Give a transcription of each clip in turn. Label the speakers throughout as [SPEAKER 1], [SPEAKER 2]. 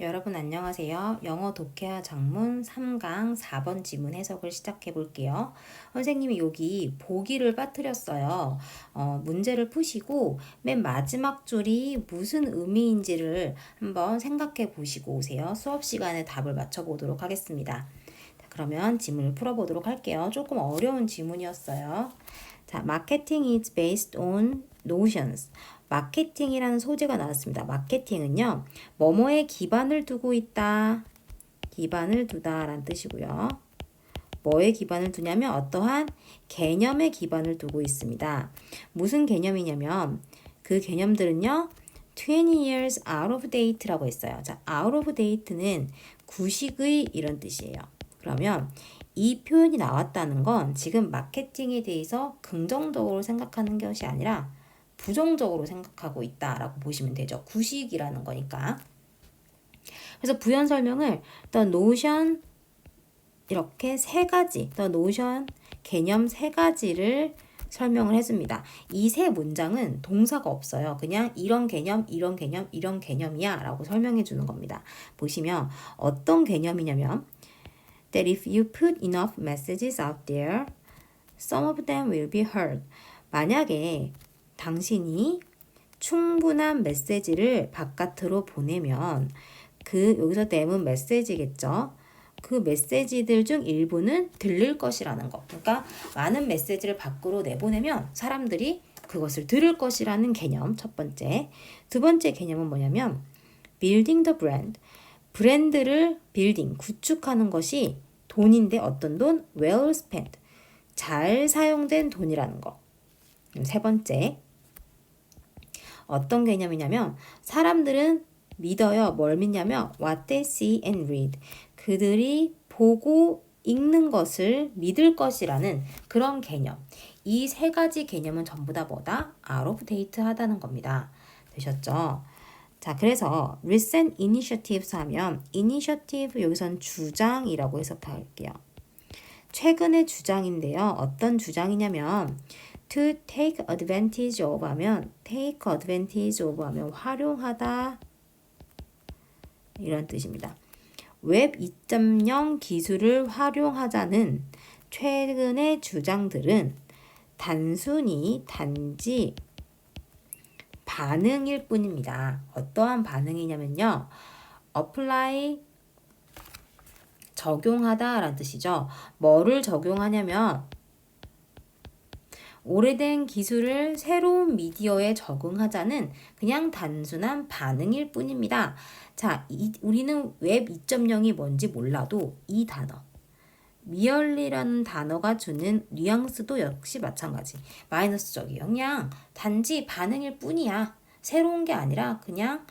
[SPEAKER 1] 여러분 안녕하세요. 영어 독해와 작문 3강 4번 지문 해석을 시작해 볼게요. 선생님이 여기 보기를 빠뜨렸어요. 문제를 푸시고 맨 마지막 줄이 무슨 의미인지를 한번 생각해 보시고 오세요. 수업 시간에 답을 맞춰 보도록 하겠습니다. 자, 그러면 지문을 풀어보도록 할게요. 조금 어려운 지문이었어요. 자, marketing is based on notions. 마케팅이라는 소재가 나왔습니다. 마케팅은요, 뭐뭐에 기반을 두고 있다. 기반을 두다 라는 뜻이고요. 뭐에 기반을 두냐면 어떠한 개념에 기반을 두고 있습니다. 무슨 개념이냐면 그 개념들은요, 20 years out of date라고 했어요. 자, out of date는 구식의 이런 뜻이에요. 그러면 이 표현이 나왔다는 건 지금 마케팅에 대해서 긍정적으로 생각하는 것이 아니라 부정적으로 생각하고 있다라고 보시면 되죠. 구식이라는 거니까. 그래서 부연 설명을 the notion 이렇게 세 가지, the notion 개념 세 가지를 설명을 해줍니다. 이 세 문장은 동사가 없어요. 그냥 이런 개념, 이런 개념, 이런 개념이야 라고 설명해 주는 겁니다. 보시면 어떤 개념이냐면 that if you put enough messages out there, some of them will be heard. 만약에 당신이 충분한 메시지를 바깥으로 보내면 여기서 them은 메시지겠죠. 그 메시지들 중 일부는 들릴 것이라는 거. 그러니까 많은 메시지를 밖으로 내보내면 사람들이 그것을 들을 것이라는 개념. 첫 번째. 두 번째 개념은 뭐냐면 building the brand. 브랜드를 구축하는 것이 돈인데 어떤 돈? well spent. 잘 사용된 돈이라는 거. 세 번째. 어떤 개념이냐면 사람들은 믿어요. 뭘 믿냐면 what they see and read. 그들이 보고 읽는 것을 믿을 것이라는 그런 개념. 이 세 가지 개념은 전부 다 뭐다? out of date 하다는 겁니다. 되셨죠? 자, 그래서 recent initiatives 하면 initiative 여기선 주장이라고 해석할게요. 최근의 주장인데요. 어떤 주장이냐면 to take advantage of 하면 take advantage of 하면 활용하다 이런 뜻입니다. 웹 2.0 기술을 활용하자는 최근의 주장들은 단지 반응일 뿐입니다. 어떠한 반응이냐면요. apply 적용하다 라는 뜻이죠. 뭐를 적용하냐면 오래된 기술을 새로운 미디어에 적응하자는 그냥 단순한 반응일 뿐입니다. 자, 우리는 웹 2.0이 뭔지 몰라도 이 단어 merely라는 단어가 주는 뉘앙스도 역시 마찬가지. 마이너스적이에요. 그냥 단지 반응일 뿐이야. 새로운 게 아니라 그냥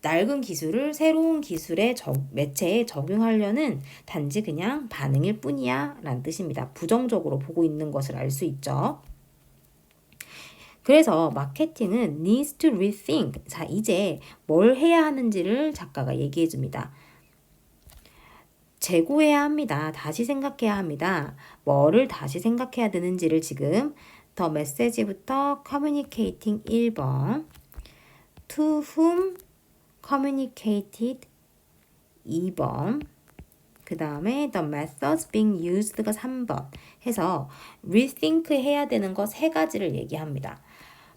[SPEAKER 1] 낡은 기술을 새로운 기술의 매체에 적용하려는 단지 그냥 반응일 뿐이야 라는 뜻입니다. 부정적으로 보고 있는 것을 알 수 있죠. 그래서 마케팅은 needs to rethink. 자, 이제 뭘 해야 하는지를 작가가 얘기해 줍니다. 재고해야 합니다. 다시 생각해야 합니다. 뭐를 다시 생각해야 되는지를 지금 더 메시지부터 communicating 1번 to whom communicated 2번 그 다음에 the methods being used가 3번 해서 rethink 해야 되는 거 세 가지를 얘기합니다.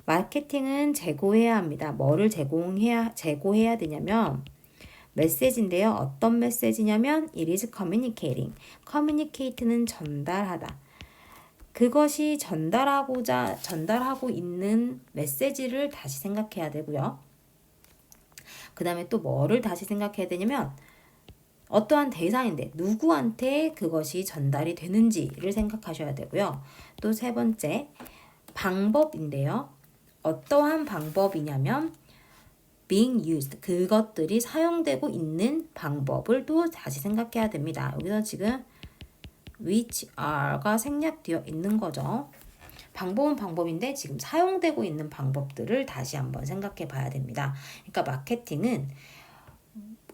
[SPEAKER 1] 마케팅은 재고해야 합니다. 뭐를 재고해야 되냐면 메시지인데요. 어떤 메시지냐면 it is communicating. communicate는 전달하다. 그것이 전달하고 있는 메시지를 다시 생각해야 되고요. 그 다음에 또 뭐를 다시 생각해야 되냐면 어떠한 대상인데 누구한테 그것이 전달이 되는지를 생각하셔야 되고요. 또 세 번째 방법인데요. 어떠한 방법이냐면 being used 그것들이 사용되고 있는 방법을 또 다시 생각해야 됩니다. 여기서 지금 which are가 생략되어 있는 거죠. 방법은 방법인데 지금 사용되고 있는 방법들을 다시 한번 생각해 봐야 됩니다. 그러니까 마케팅은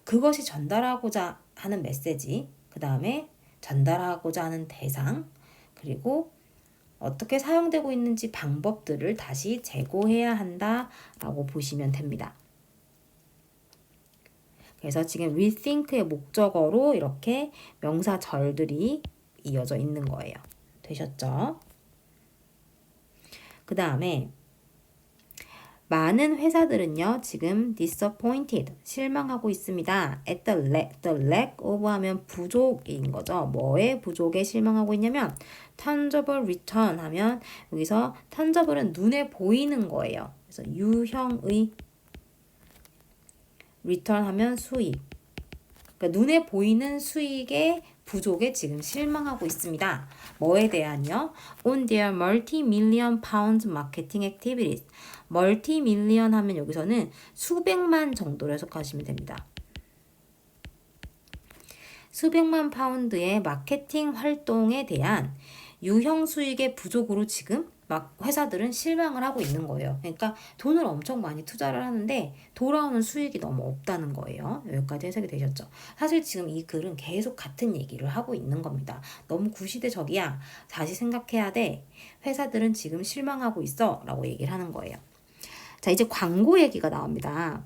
[SPEAKER 1] 그것이 전달하고자 하는 메시지, 그 다음에 전달하고자 하는 대상, 그리고 어떻게 사용되고 있는지 방법들을 다시 재고해야 한다라고 보시면 됩니다. 그래서 지금 rethink의 목적어로 이렇게 명사절들이 이어져 있는 거예요. 되셨죠? 그 다음에 많은 회사들은요, 지금 disappointed, 실망하고 있습니다. at the lack of 하면 부족인 거죠. 뭐에 부족에 실망하고 있냐면, tangible return 하면, 여기서 tangible은 눈에 보이는 거예요. 그래서 유형의 return 하면 수익. 그러니까 눈에 보이는 수익의 부족에 지금 실망하고 있습니다. 뭐에 대한요? On their multi-million pound marketing activities. 멀티밀리언 하면 여기서는 수백만 정도로 해석하시면 됩니다. 수백만 파운드의 마케팅 활동에 대한 유형 수익의 부족으로 지금 막 회사들은 실망을 하고 있는 거예요. 그러니까 돈을 엄청 많이 투자를 하는데 돌아오는 수익이 너무 없다는 거예요. 여기까지 해석이 되셨죠? 사실 지금 이 글은 계속 같은 얘기를 하고 있는 겁니다. 너무 구시대적이야. 다시 생각해야 돼. 회사들은 지금 실망하고 있어. 라고 얘기를 하는 거예요. 자, 이제 광고 얘기가 나옵니다.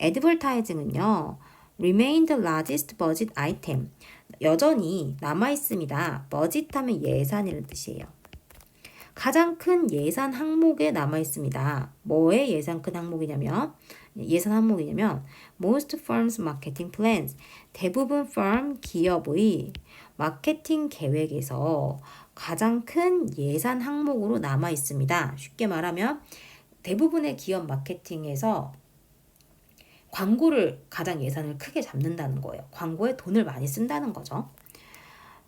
[SPEAKER 1] advertising은요. remain the largest budget item. 여전히 남아있습니다. budget 하면 예산이라는 뜻이에요. 가장 큰 예산 항목에 남아있습니다. 뭐의 예산 큰 항목이냐면 most firms marketing plans. 대부분 firm 기업의 마케팅 계획에서 가장 큰 예산 항목으로 남아있습니다. 쉽게 말하면 대부분의 기업 마케팅에서 광고를 가장 예산을 크게 잡는다는 거예요. 광고에 돈을 많이 쓴다는 거죠.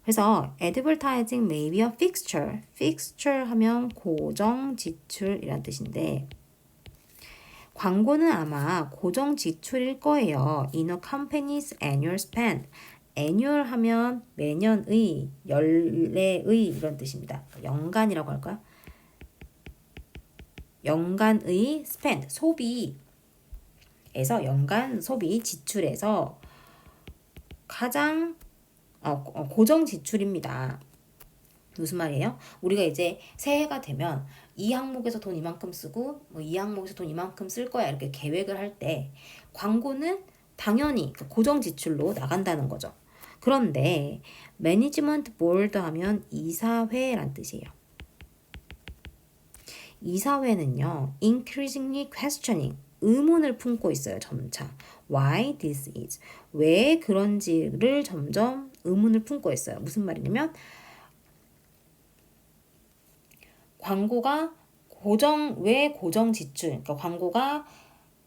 [SPEAKER 1] 그래서 advertising may be a fixture. fixture 하면 고정 지출이란 뜻인데 광고는 아마 고정 지출일 거예요. in a company's annual spend. annual 하면 매년의, 연례의 이런 뜻입니다. 연간이라고 할까요? 연간의 spend, 소비에서 연간 소비 지출에서 가장 고정 지출입니다. 무슨 말이에요? 우리가 이제 새해가 되면 이 항목에서 돈 이만큼 쓰고 이 항목에서 돈 이만큼 쓸 거야 이렇게 계획을 할 때 광고는 당연히 고정 지출로 나간다는 거죠. 그런데 매니지먼트 보드 하면 이사회란 뜻이에요. 이사회는요, increasingly questioning, 의문을 품고 있어요, 점차. Why this is? 왜 그런지를 점점 의문을 품고 있어요. 무슨 말이냐면, 광고가 왜 고정 지출, 그러니까 광고가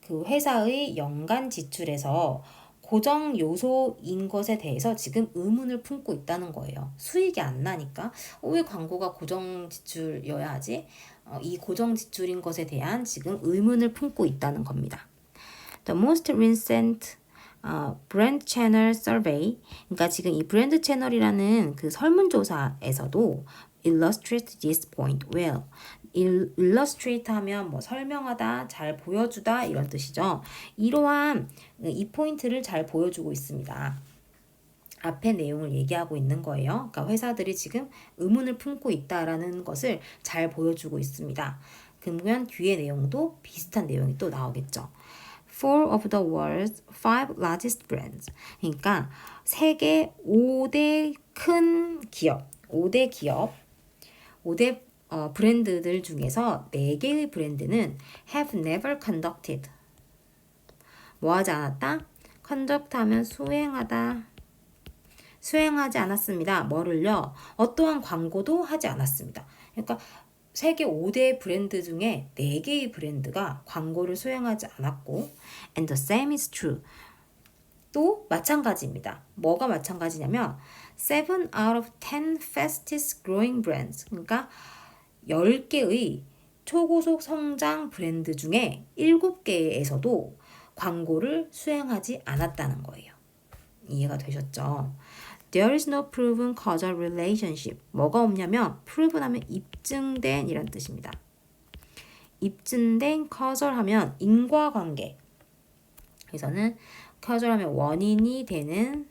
[SPEAKER 1] 그 회사의 연간 지출에서 고정 요소인 것에 대해서 지금 의문을 품고 있다는 거예요. 수익이 안 나니까 왜 광고가 고정 지출이어야 하지? 이 고정 지출인 것에 대한 지금 의문을 품고 있다는 겁니다. The most recent brand channel survey, 그러니까 지금 이 브랜드 채널이라는 그 설문조사에서도 illustrate this point well. illustrate 하면 뭐 설명하다, 잘 보여주다 이런 뜻이죠. 이러한 이 포인트를 잘 보여주고 있습니다. 앞의 내용을 얘기하고 있는 거예요. 그러니까 회사들이 지금 의문을 품고 있다라는 것을 잘 보여주고 있습니다. 그러면 뒤의 내용도 비슷한 내용이 또 나오겠죠. Four of the world's five largest brands. 그러니까 세계 5대 큰 기업, 5대 브랜드들 중에서 4개의 브랜드는 have never conducted. 뭐 하지 않았다? conduct 하면 수행하지 않았습니다. 뭐를요? 어떠한 광고도 하지 않았습니다. 그러니까 세계 5대 브랜드 중에 4개의 브랜드가 광고를 수행하지 않았고 and the same is true. 또 마찬가지입니다. 뭐가 마찬가지냐면 7 out of 10 fastest growing brands. 그러니까 10개의 초고속 성장 브랜드 중에 7개에서도 광고를 수행하지 않았다는 거예요. 이해가 되셨죠? There is no proven causal relationship. 뭐가 없냐면 proven 하면 입증된 이란 뜻입니다. 입증된 causal 하면 인과관계. 그래서는 causal 하면 원인이 되는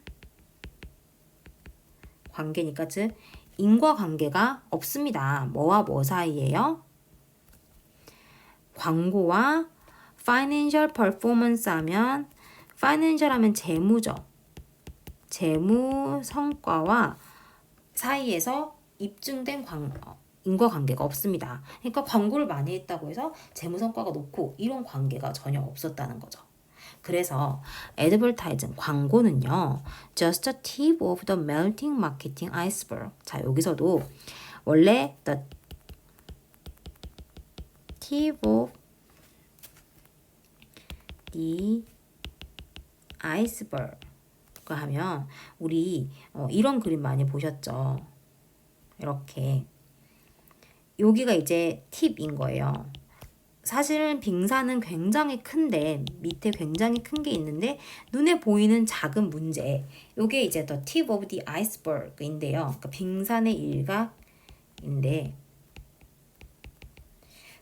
[SPEAKER 1] 관계니까 즉 인과관계가 없습니다. 뭐와 뭐 사이예요? 광고와 financial performance 하면 financial 하면 재무죠. 재무 성과와 사이에서 입증된 인과관계가 없습니다. 그러니까 광고를 많이 했다고 해서 재무 성과가 높고 이런 관계가 전혀 없었다는 거죠. 그래서 advertising 광고는요, just a tip of the melting marketing iceberg. 자, 여기서도 원래 the tip of the iceberg 하면 우리 이런 그림 많이 보셨죠? 이렇게 여기가 이제 팁인 거예요. 사실은 빙산은 굉장히 큰데 밑에 굉장히 큰 게 있는데 눈에 보이는 작은 문제, 요게 이제 the tip of the iceberg인데요. 그러니까 빙산의 일각인데,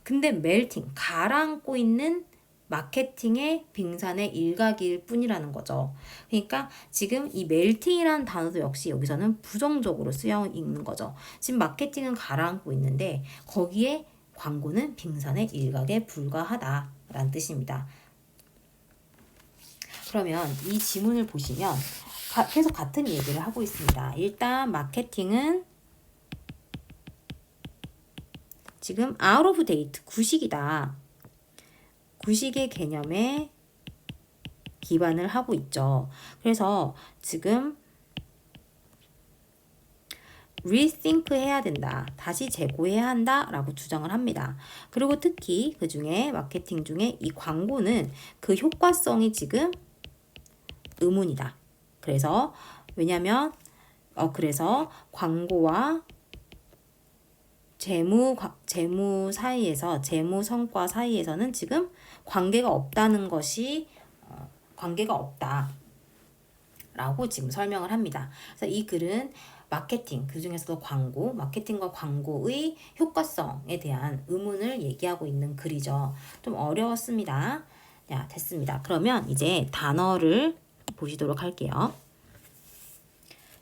[SPEAKER 1] 근데 melting 가라앉고 있는 마케팅의 빙산의 일각일 뿐이라는 거죠. 그러니까 지금 이 melting이라는 단어도 역시 여기서는 부정적으로 쓰여 있는 거죠. 지금 마케팅은 가라앉고 있는데 거기에 광고는 빙산의 일각에 불과하다라는 뜻입니다. 그러면 이 지문을 보시면 계속 같은 얘기를 하고 있습니다. 일단 마케팅은 지금 out of date, 구식이다. 구식의 개념에 기반을 하고 있죠. 그래서 지금 rethink 해야 된다. 다시 재고해야 한다. 라고 주장을 합니다. 그리고 특히 그 중에 마케팅 중에 이 광고는 그 효과성이 지금 의문이다. 그래서 왜냐면 그래서 광고와 재무 사이에서 재무 성과 사이에서는 지금 관계가 없다는 것이 관계가 없다. 라고 지금 설명을 합니다. 그래서 이 글은 마케팅, 그 중에서도 광고, 마케팅과 광고의 효과성에 대한 의문을 얘기하고 있는 글이죠. 좀 어려웠습니다. 자, 됐습니다. 그러면 이제 단어를 보시도록 할게요.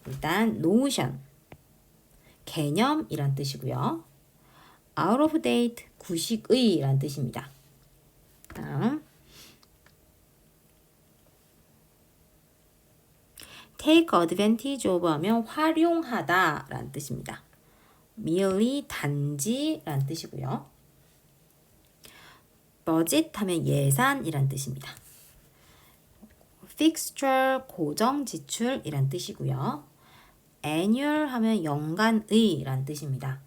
[SPEAKER 1] 일단 notion, 개념이란 뜻이고요. out of date, 구식의 라는 뜻입니다. 다음 take advantage of 하면 활용하다 라는 뜻입니다. merely 단지 라는 뜻이고요. budget 하면 예산이란 뜻입니다. fixture 고정 지출이란 뜻이고요. annual 하면 연간의 라는 뜻입니다.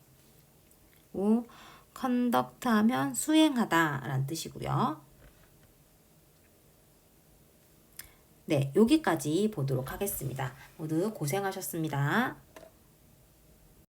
[SPEAKER 1] conduct 하면 수행하다 라는 뜻이고요. 네, 여기까지 보도록 하겠습니다. 모두 고생하셨습니다.